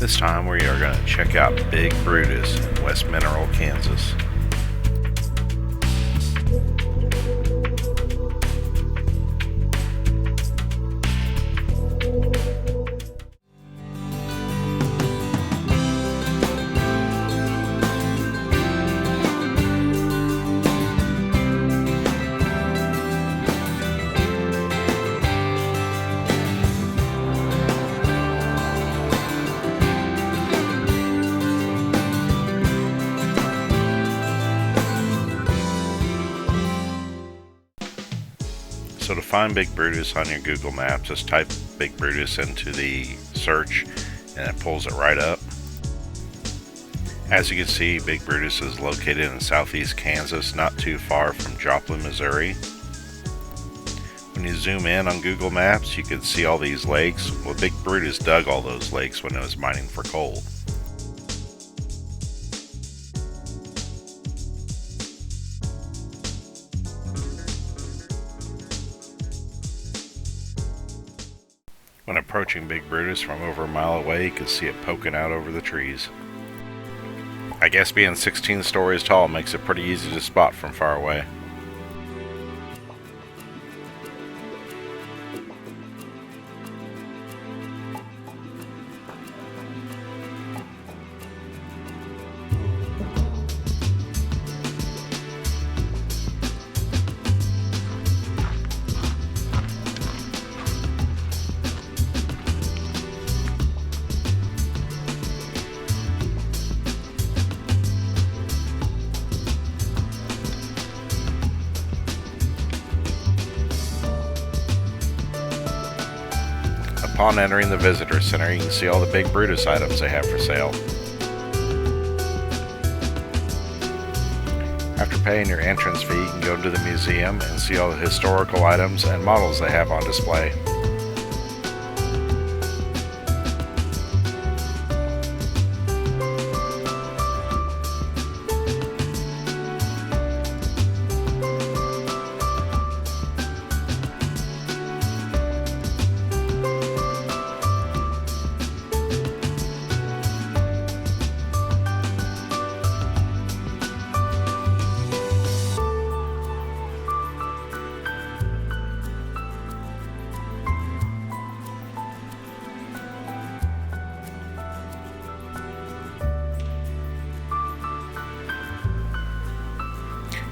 This time we are going to check out Big Brutus in West Mineral, Kansas. So to find Big Brutus on your Google Maps, just type Big Brutus into the search and it pulls it right up. As you can see, Big Brutus is located in southeast Kansas, not too far from Joplin, Missouri. When you zoom in on Google Maps, you can see all these lakes. Well, Big Brutus dug all those lakes when it was mining for coal. When approaching Big Brutus from over a mile away, you can see it poking out over the trees. I guess being 16 stories tall makes it pretty easy to spot from far away. Upon entering the visitor center, you can see all the Big Brutus items they have for sale. After paying your entrance fee, you can go to the museum and see all the historical items and models they have on display.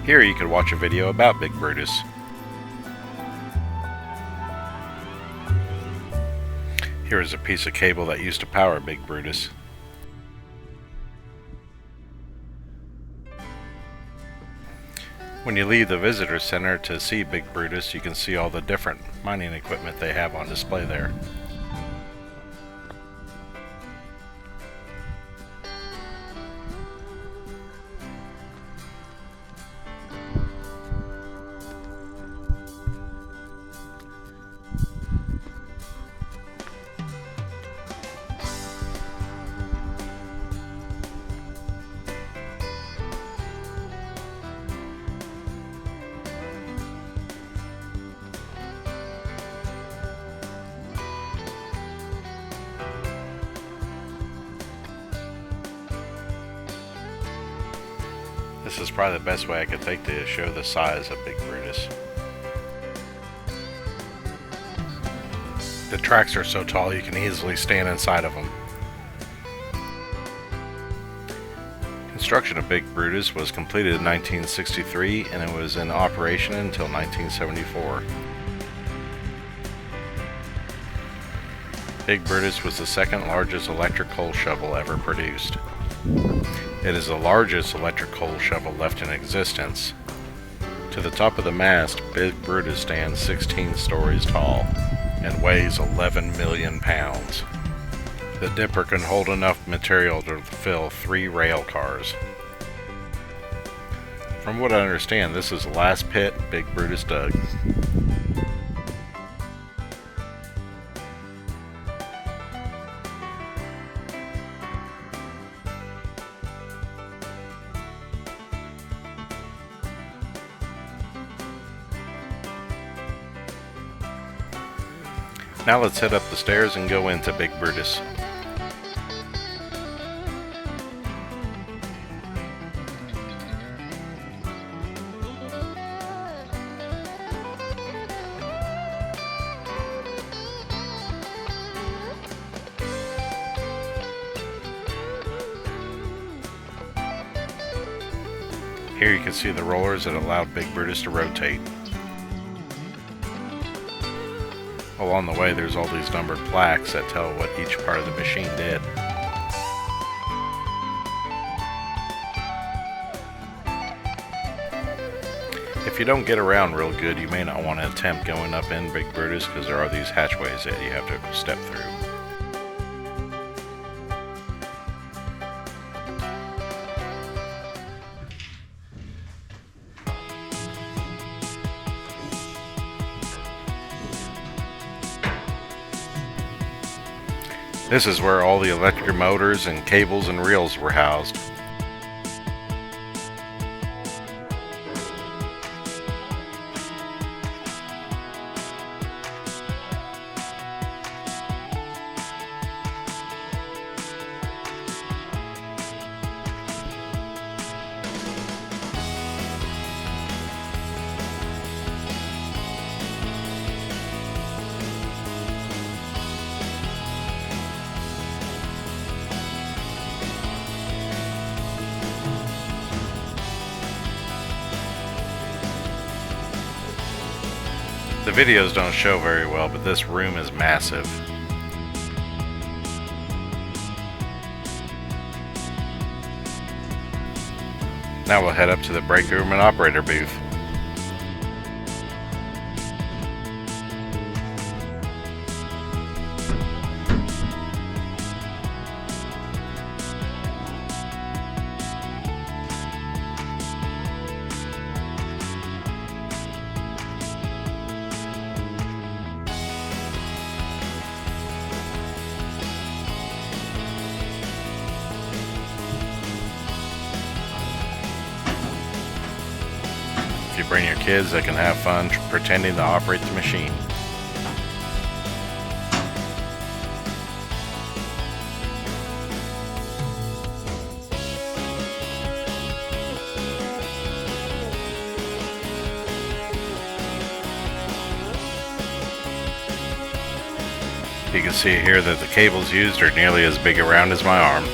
Here you could watch a video about Big Brutus. Here is a piece of cable that used to power Big Brutus. When you leave the visitor center to see Big Brutus, you can see all the different mining equipment they have on display there. This is probably the best way I could think to show the size of Big Brutus. The tracks are so tall you can easily stand inside of them. Construction of Big Brutus was completed in 1963 and it was in operation until 1974. Big Brutus was the second largest electric coal shovel ever produced. It is the largest electric coal shovel left in existence. To the top of the mast, Big Brutus stands 16 stories tall and weighs 11 million pounds. The dipper can hold enough material to fill 3 rail cars. From what I understand, this is the last pit Big Brutus dug. Now let's head up the stairs and go into Big Brutus. Here you can see the rollers that allowed Big Brutus to rotate. Along the way there's all these numbered plaques that tell what each part of the machine did. If you don't get around real good, you may not want to attempt going up in Big Brutus because there are these hatchways that you have to step through. This is where all the electric motors and cables and reels were housed. The videos don't show very well, but this room is massive. Now we'll head up to the break room and operator booth. If you bring your kids, they can have fun pretending to operate the machine. You can see here that the cables used are nearly as big around as my arm.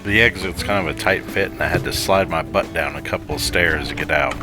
The exit's kind of a tight fit and I had to slide my butt down a couple of stairs to get out.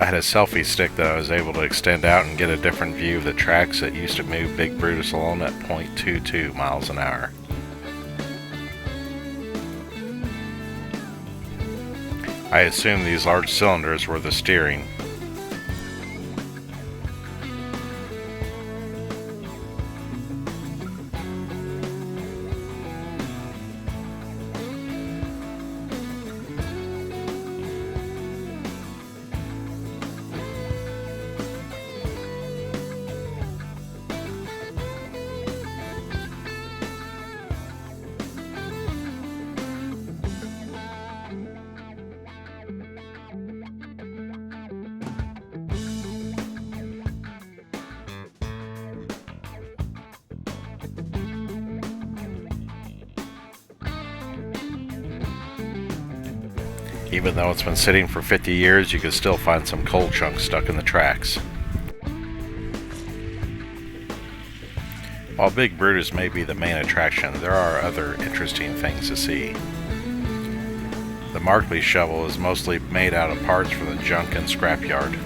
I had a selfie stick that I was able to extend out and get a different view of the tracks that used to move Big Brutus along at 0.22 miles an hour. I assume these large cylinders were the steering. Even though it's been sitting for 50 years, you can still find some coal chunks stuck in the tracks. While Big Brutus may be the main attraction, there are other interesting things to see. The Markley shovel is mostly made out of parts from the junk and scrapyard.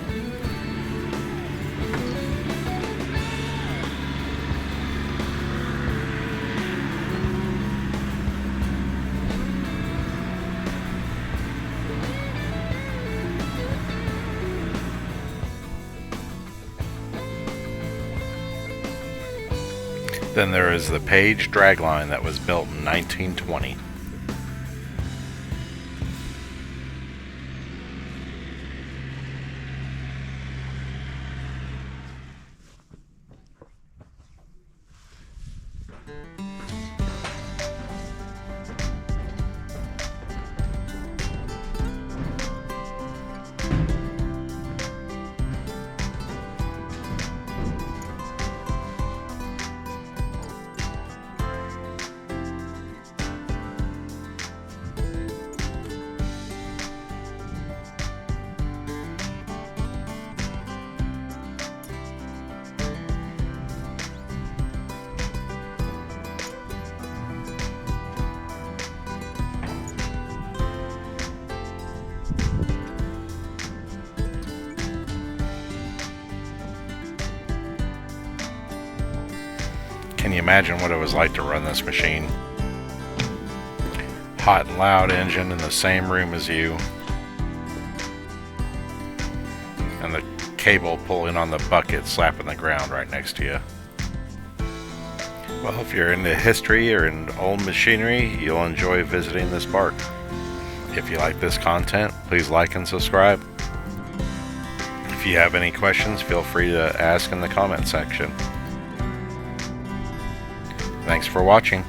Then there is the Page dragline that was built in 1920. Can you imagine what it was like to run this machine? Hot and loud engine in the same room as you, and the cable pulling on the bucket slapping the ground right next to you. Well, if you're into history or in old machinery, you'll enjoy visiting this park. If you like this content, please like and subscribe. If you have any questions, feel free to ask in the comment section. Thanks for watching.